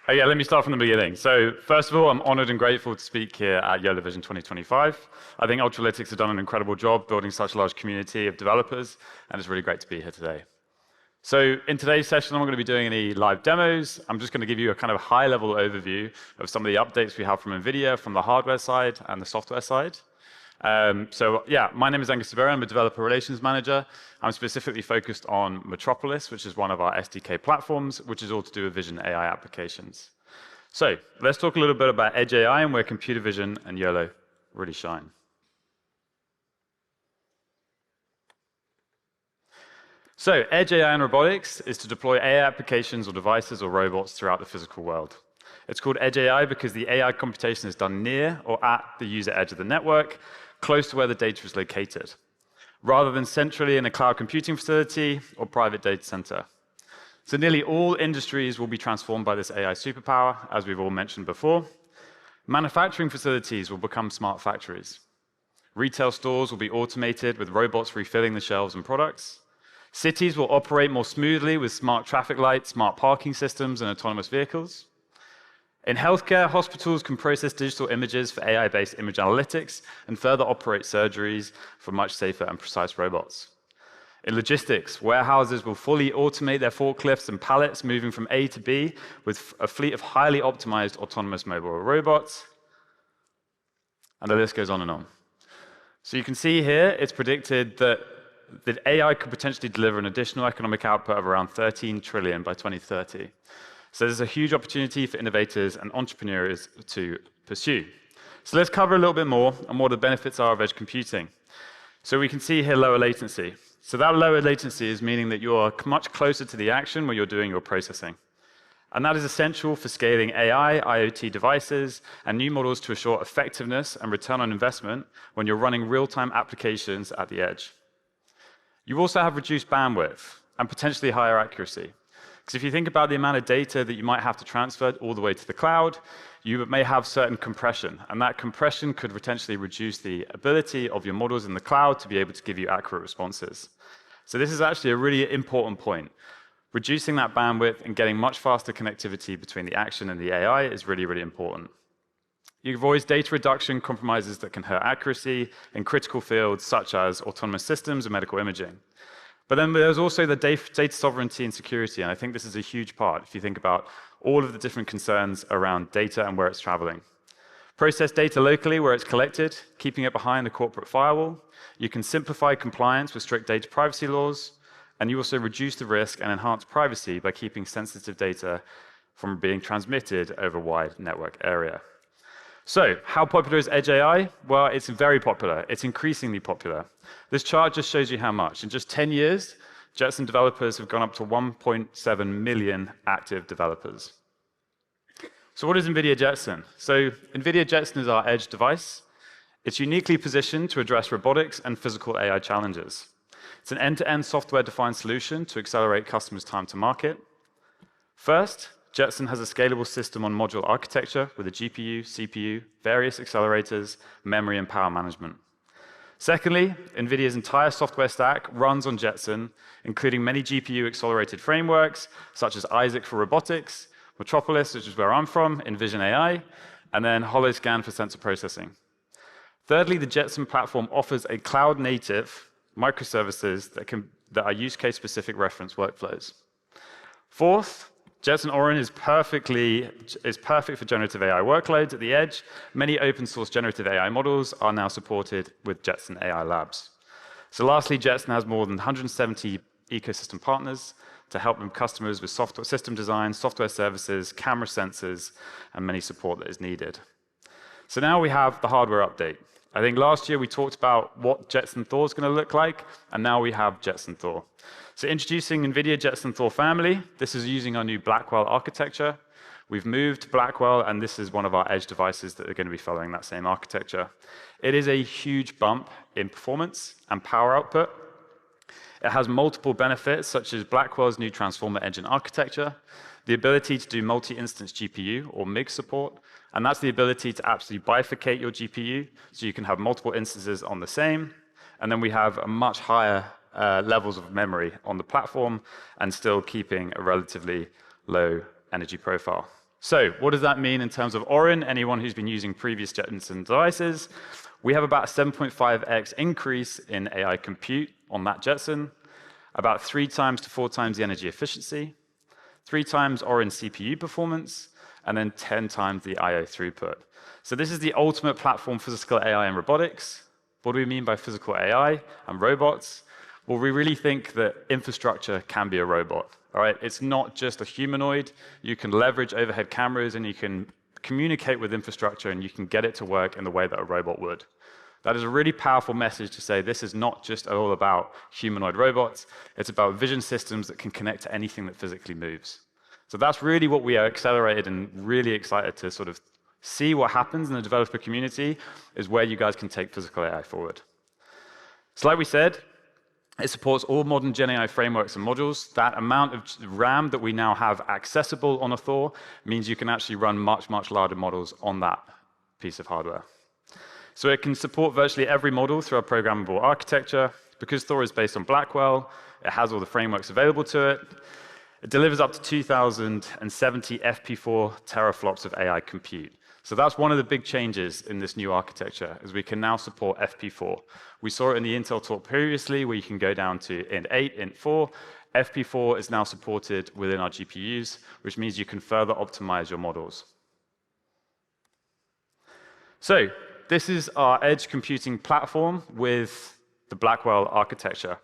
Oh yeah, let me start from the beginning. So first of all, I'm honored and grateful to speak here at YOLO Vision 2025. I think Ultralytics have done an incredible job building such a large community of developers, and it's really great to be here today. So in today's session, I'm not going to be doing any live demos. I'm just going to give you a kind of high-level overview of some of the updates we have from NVIDIA from the hardware side and the software side. My name is Angus Siberry. I'm a developer relations manager. I'm specifically focused on Metropolis, which is one of our SDK platforms, which is all to do with vision AI applications. So let's talk a little bit about Edge AI and where computer vision and YOLO really shine. So Edge AI and robotics is to deploy AI applications or devices or robots throughout the physical world. It's called Edge AI because the AI computation is done near or at the user edge of the network, close to where the data is located, rather than centrally in a cloud computing facility or private data center. So nearly all industries will be transformed by this AI superpower, as we've all mentioned before. Manufacturing facilities will become smart factories. Retail stores will be automated with robots refilling the shelves and products. Cities will operate more smoothly with smart traffic lights, smart parking systems, and autonomous vehicles. In healthcare, hospitals can process digital images for AI-based image analytics and further operate surgeries for much safer and precise robots. In logistics, warehouses will fully automate their forklifts and pallets, moving from A to B with a fleet of highly optimized autonomous mobile robots. And the list goes on and on. So you can see here, it's predicted that AI could potentially deliver an additional economic output of around 13 trillion by 2030. So there's a huge opportunity for innovators and entrepreneurs to pursue. So let's cover a little bit more on what the benefits are of edge computing. So we can see here lower latency. So that lower latency is meaning that you're much closer to the action when you're doing your processing. And that is essential for scaling AI, IoT devices, and new models to assure effectiveness and return on investment when you're running real-time applications at the edge. You also have reduced bandwidth and potentially higher accuracy. Because if you think about the amount of data that you might have to transfer all the way to the cloud, you may have certain compression, and that compression could potentially reduce the ability of your models in the cloud to be able to give you accurate responses. So this is actually a really important point. Reducing that bandwidth and getting much faster connectivity between the action and the AI is really, really important. You avoid data reduction compromises that can hurt accuracy in critical fields such as autonomous systems and medical imaging. But then there's also the data sovereignty and security, and I think this is a huge part if you think about all of the different concerns around data and where it's traveling. Process data locally where it's collected, keeping it behind the corporate firewall. You can simplify compliance with strict data privacy laws, and you also reduce the risk and enhance privacy by keeping sensitive data from being transmitted over a wide network area. So, how popular is Edge AI? Well, it's very popular. It's increasingly popular. This chart just shows you how much. In just 10 years, Jetson developers have gone up to 1.7 million active developers. So what is NVIDIA Jetson? So NVIDIA Jetson is our edge device. It's uniquely positioned to address robotics and physical AI challenges. It's an end-to-end software-defined solution to accelerate customers' time to market. First, Jetson has a scalable system on module architecture with a GPU, CPU, various accelerators, memory, and power management. Secondly, NVIDIA's entire software stack runs on Jetson, including many GPU-accelerated frameworks, such as Isaac for robotics, Metropolis, which is where I'm from, Envision AI, and then Holoscan for sensor processing. Thirdly, the Jetson platform offers a cloud-native microservices that are use-case-specific reference workflows. Fourth, Jetson Orin is perfect for generative AI workloads at the edge. Many open-source generative AI models are now supported with Jetson AI Labs. So lastly, Jetson has more than 170 ecosystem partners to help them customers with software system design, software services, camera sensors, and many support that is needed. So now we have the hardware update. I think last year we talked about what Jetson Thor is going to look like, and now we have Jetson Thor. So introducing NVIDIA Jetson Thor family, this is using our new Blackwell architecture. We've moved to Blackwell, and this is one of our edge devices that are going to be following that same architecture. It is a huge bump in performance and power output. It has multiple benefits, such as Blackwell's new transformer engine architecture, the ability to do multi-instance GPU or MIG support, and that's the ability to absolutely bifurcate your GPU, so you can have multiple instances on the same. And then we have a much higher levels of memory on the platform and still keeping a relatively low energy profile. So what does that mean in terms of Orin? Anyone who's been using previous Jetson devices, we have about a 7.5x increase in AI compute on that Jetson, about 3 times to 4 times the energy efficiency, 3 times Orin CPU performance, and then 10 times the I/O throughput. So this is the ultimate platform for physical AI and robotics. What do we mean by physical AI and robots? Well, we really think that infrastructure can be a robot. All right? It's not just a humanoid. You can leverage overhead cameras and you can communicate with infrastructure and you can get it to work in the way that a robot would. That is a really powerful message to say this is not just all about humanoid robots. It's about vision systems that can connect to anything that physically moves. So that's really what we are accelerated and really excited to sort of see what happens in the developer community is where you guys can take physical AI forward. So like we said, it supports all modern Gen AI frameworks and modules. That amount of RAM that we now have accessible on a Thor means you can actually run much, much larger models on that piece of hardware. So it can support virtually every model through our programmable architecture. Because Thor is based on Blackwell, it has all the frameworks available to it. It delivers up to 2,070 FP4 teraflops of AI compute. So that's one of the big changes in this new architecture, is we can now support FP4. We saw it in the Intel talk previously, where you can go down to int 8, int 4. FP4 is now supported within our GPUs, which means you can further optimize your models. So this is our edge computing platform with the Blackwell architecture.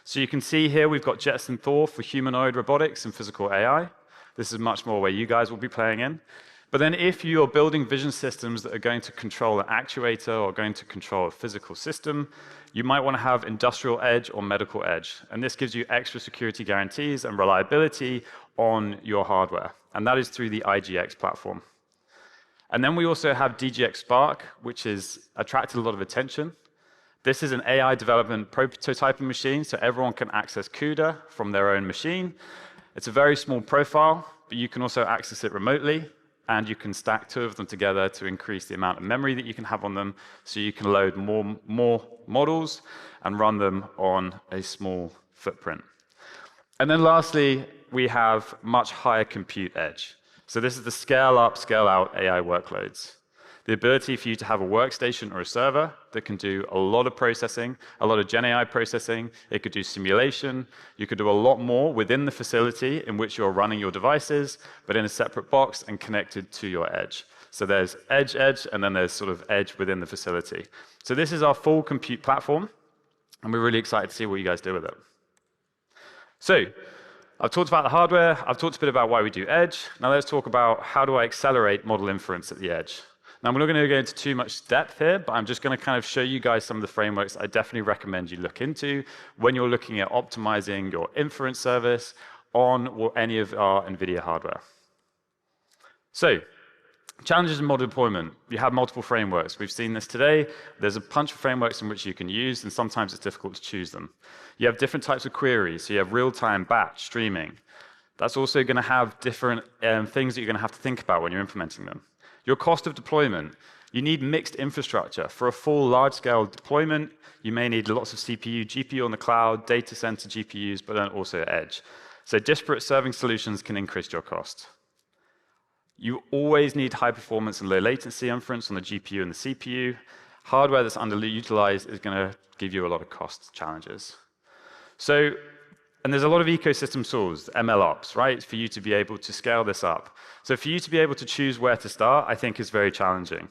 So you can see here we've got Jetson Thor for humanoid robotics and physical AI. This is much more where you guys will be playing in. But then if you're building vision systems that are going to control an actuator or going to control a physical system, you might want to have industrial edge or medical edge. And this gives you extra security guarantees and reliability on your hardware. And that is through the IGX platform. And then we also have DGX Spark, which has attracted a lot of attention. This is an AI development prototyping machine, so everyone can access CUDA from their own machine. It's a very small profile, but you can also access it remotely, and you can stack 2 of them together to increase the amount of memory that you can have on them, so you can load more models and run them on a small footprint. And then lastly, we have much higher compute edge. So this is the scale-up, scale-out AI workloads. The ability for you to have a workstation or a server that can do a lot of processing, a lot of Gen AI processing. It could do simulation. You could do a lot more within the facility in which you're running your devices, but in a separate box and connected to your edge. So there's edge, and then there's sort of edge within the facility. So this is our full compute platform, and we're really excited to see what you guys do with it. So I've talked about the hardware. I've talked a bit about why we do edge. Now let's talk about how do I accelerate model inference at the edge. Now, I'm not going to go into too much depth here, but I'm just going to kind of show you guys some of the frameworks I definitely recommend you look into when you're looking at optimizing your inference service on or any of our NVIDIA hardware. So, challenges in model deployment. You have multiple frameworks. We've seen this today. There's a bunch of frameworks in which you can use, and sometimes it's difficult to choose them. You have different types of queries. So you have real-time, batch, streaming. That's also going to have different things that you're going to have to think about when you're implementing them. Your cost of deployment. You need mixed infrastructure. For a full large-scale deployment, you may need lots of CPU, GPU on the cloud, data center GPUs, but then also edge. So disparate serving solutions can increase your cost. You always need high performance and low latency inference on the GPU and the CPU. Hardware that's underutilized is going to give you a lot of cost challenges. So, and there's a lot of ecosystem tools, MLOps, right, for you to be able to scale this up. So for you to be able to choose where to start, I think is very challenging.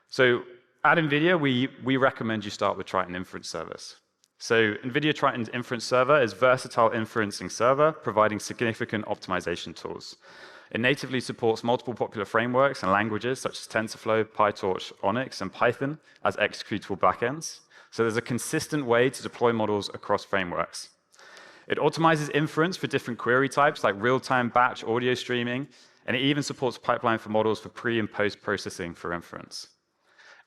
So at NVIDIA, we recommend you start with Triton Inference Service. So NVIDIA Triton Inference Server is a versatile inferencing server, providing significant optimization tools. It natively supports multiple popular frameworks and languages such as TensorFlow, PyTorch, Onyx, and Python as executable backends. So there's a consistent way to deploy models across frameworks. It optimizes inference for different query types like real-time batch audio streaming, and it even supports pipeline for models for pre- and post-processing for inference.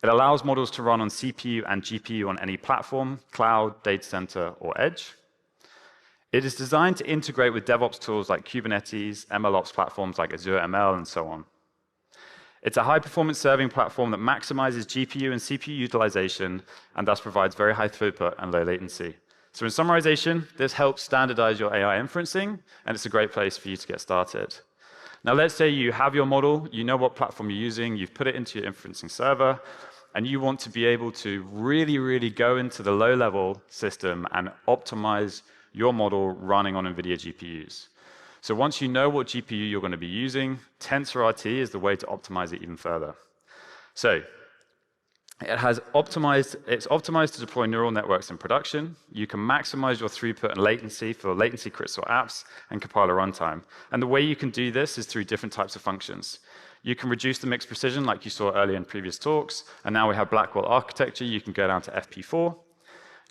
It allows models to run on CPU and GPU on any platform, cloud, data center, or edge. It is designed to integrate with DevOps tools like Kubernetes, MLOps platforms like Azure ML, and so on. It's a high-performance serving platform that maximizes GPU and CPU utilization and thus provides very high throughput and low latency. So in summarization, this helps standardize your AI inferencing, and it's a great place for you to get started. Now, let's say you have your model, you know what platform you're using, you've put it into your inferencing server, and you want to be able to really, really go into the low-level system and optimize your model running on NVIDIA GPUs. So once you know what GPU you're going to be using, TensorRT is the way to optimize it even further. So it's optimized to deploy neural networks in production. You can maximize your throughput and latency for latency critical apps and compiler runtime. And the way you can do this is through different types of functions. You can reduce the mixed precision like you saw earlier in previous talks, and now we have Blackwell architecture, you can go down to FP4.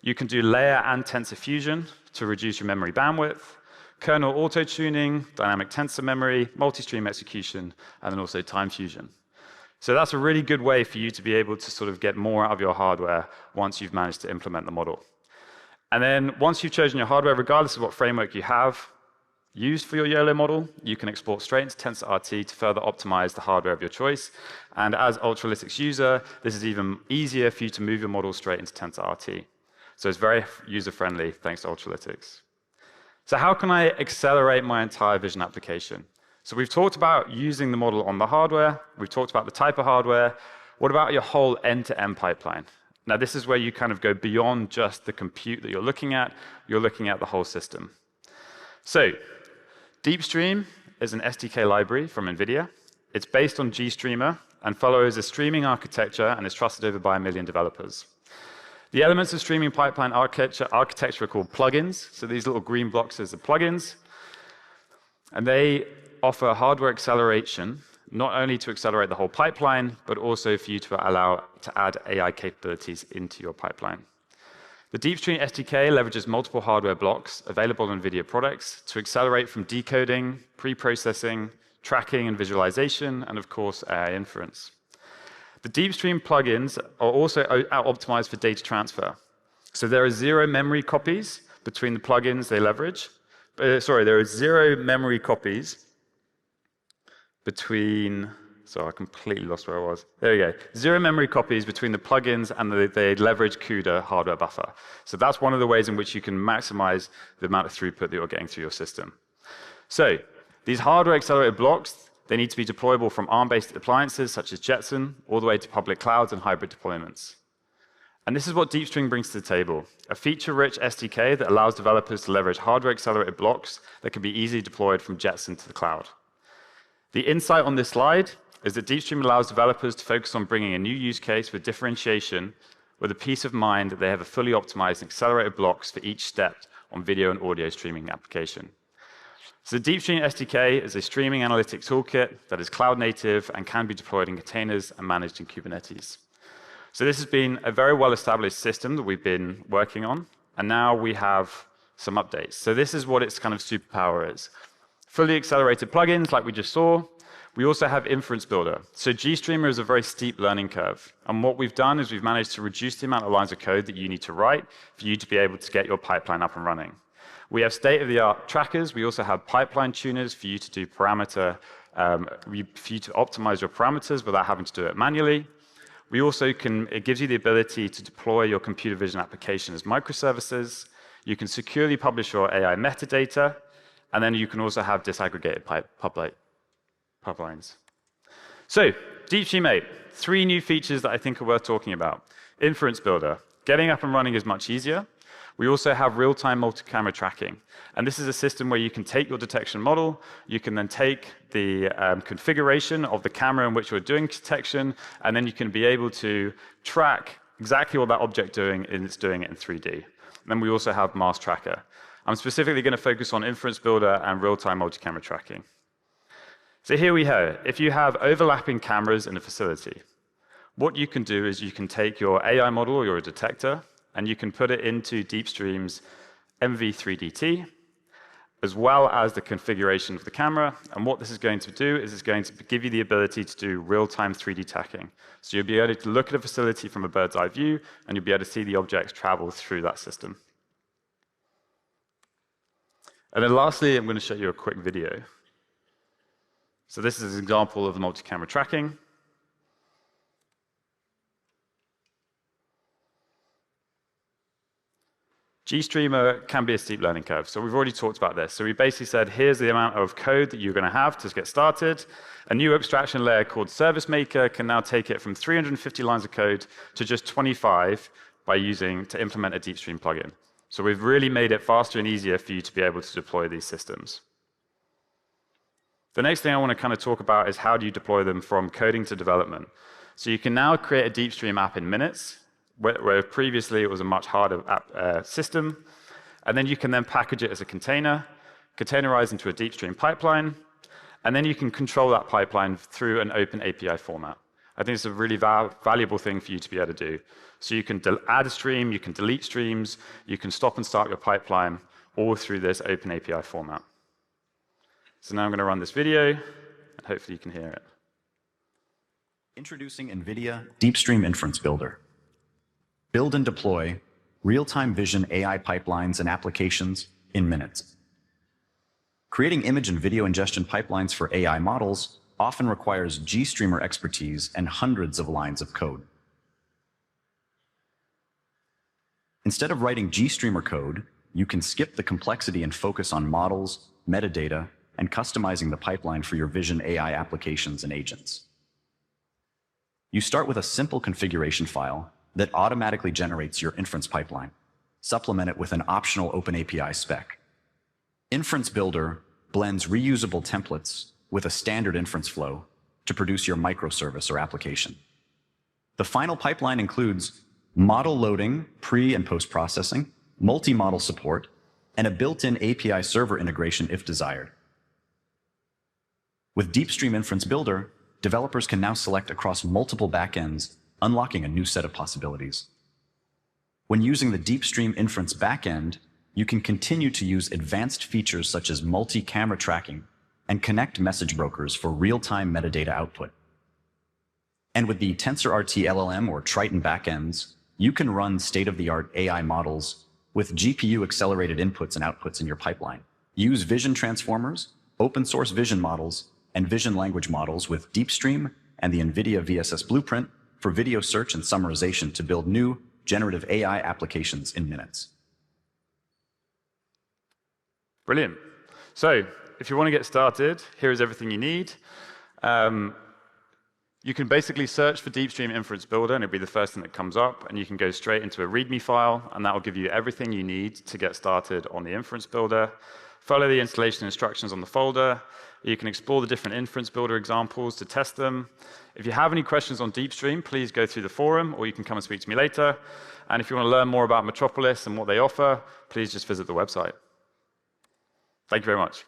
You can do layer and tensor fusion to reduce your memory bandwidth, kernel auto-tuning, dynamic tensor memory, multi-stream execution, and then also time fusion. So that's a really good way for you to be able to sort of get more out of your hardware once you've managed to implement the model. And then once you've chosen your hardware, regardless of what framework you have used for your YOLO model, you can export straight into TensorRT to further optimize the hardware of your choice. And as Ultralytics user, this is even easier for you to move your model straight into TensorRT. So it's very user-friendly thanks to Ultralytics. So how can I accelerate my entire vision application? So we've talked about using the model on the hardware. We've talked about the type of hardware. What about your whole end-to-end pipeline? Now, this is where you kind of go beyond just the compute that you're looking at. You're looking at the whole system. So DeepStream is an SDK library from NVIDIA. It's based on GStreamer and follows a streaming architecture and is trusted over by 1 million developers. The elements of streaming pipeline architecture are called plugins. So these little green blocks are the plugins. And they offer hardware acceleration, not only to accelerate the whole pipeline, but also for you to allow to add AI capabilities into your pipeline. The DeepStream SDK leverages multiple hardware blocks available on NVIDIA products to accelerate from decoding, pre-processing, tracking and visualization, and of course, AI inference. The DeepStream plugins are also optimized for data transfer. So there are 0 memory copies between the plugins they leverage. There are 0 memory copies between, I completely lost where I was. There we go. 0 memory copies between the plugins and they leverage CUDA hardware buffer. So that's one of the ways in which you can maximize the amount of throughput that you're getting through your system. So these hardware accelerated blocks, they need to be deployable from ARM-based appliances such as Jetson, all the way to public clouds and hybrid deployments. And this is what DeepStream brings to the table, a feature-rich SDK that allows developers to leverage hardware accelerated blocks that can be easily deployed from Jetson to the cloud. The insight on this slide is that DeepStream allows developers to focus on bringing a new use case with differentiation, with a peace of mind that they have a fully optimized and accelerated blocks for each step on video and audio streaming application. So the DeepStream SDK is a streaming analytics toolkit that is cloud native and can be deployed in containers and managed in Kubernetes. So this has been a very well-established system that we've been working on, and now we have some updates. So this is what its kind of superpower is. Fully accelerated plugins, like we just saw. We also have Inference Builder. So GStreamer is a very steep learning curve. And what we've done is we've managed to reduce the amount of lines of code that you need to write for you to be able to get your pipeline up and running. We have state-of-the-art trackers. We also have pipeline tuners for you to do for you to optimize your parameters without having to do it manually. We also it gives you the ability to deploy your computer vision application as microservices. You can securely publish your AI metadata, and then you can also have disaggregated pipelines. So, DeepStream 8, 3 new features that I think are worth talking about. Inference Builder, getting up and running is much easier. We also have real-time multi-camera tracking. And this is a system where you can take your detection model, you can then take the configuration of the camera in which you're doing detection, and then you can be able to track exactly what that object doing, and it's doing it in 3D. And then we also have Mask Tracker. I'm specifically going to focus on Inference Builder and real-time multi-camera tracking. So here we have, if you have overlapping cameras in a facility, what you can do is you can take your AI model or your detector, and you can put it into DeepStream's MV3DT, as well as the configuration of the camera. And what this is going to do is it's going to give you the ability to do real-time 3D tracking. So you'll be able to look at a facility from a bird's eye view, and you'll be able to see the objects travel through that system. And then lastly, I'm going to show you a quick video. So this is an example of multi-camera tracking. GStreamer can be a steep learning curve. So we've already talked about this. So we basically said, here's the amount of code that you're going to have to get started. A new abstraction layer called Service Maker can now take it from 350 lines of code to just 25 to implement a DeepStream plugin. So we've really made it faster and easier for you to be able to deploy these systems. The next thing I want to kind of talk about is how do you deploy them from coding to development. So you can now create a DeepStream app in minutes, where previously it was a much harder system. And then you can then package it as a container, containerize into a DeepStream pipeline, and then you can control that pipeline through an open API format. I think it's a really valuable thing for you to be able to do. So you can add a stream, you can delete streams, you can stop and start your pipeline, all through this open API format. So now I'm going to run this video, and hopefully you can hear it. Introducing NVIDIA DeepStream Inference Builder. Build and deploy real-time vision AI pipelines and applications in minutes. Creating image and video ingestion pipelines for AI models often requires GStreamer expertise and hundreds of lines of code. Instead of writing GStreamer code, you can skip the complexity and focus on models, metadata, and customizing the pipeline for your vision AI applications and agents. You start with a simple configuration file that automatically generates your inference pipeline. Supplement it with an optional OpenAPI spec. Inference Builder blends reusable templates with a standard inference flow to produce your microservice or application. The final pipeline includes model loading, pre- and post-processing, multi-model support, and a built-in API server integration if desired. With DeepStream Inference Builder, developers can now select across multiple backends, unlocking a new set of possibilities. When using the DeepStream Inference backend, you can continue to use advanced features such as multi-camera tracking and connect message brokers for real-time metadata output. And with the TensorRT LLM or Triton backends, you can run state-of-the-art AI models with GPU-accelerated inputs and outputs in your pipeline. Use vision transformers, open-source vision models, and vision language models with DeepStream and the NVIDIA VSS Blueprint for video search and summarization to build new generative AI applications in minutes. Brilliant. So if you want to get started, here is everything you need. You can basically search for DeepStream Inference Builder, and it'll be the first thing that comes up, and you can go straight into a README file, and that will give you everything you need to get started on the Inference Builder. Follow the installation instructions on the folder. You can explore the different Inference Builder examples to test them. If you have any questions on DeepStream, please go through the forum, or you can come and speak to me later. And if you want to learn more about Metropolis and what they offer, please just visit the website. Thank you very much.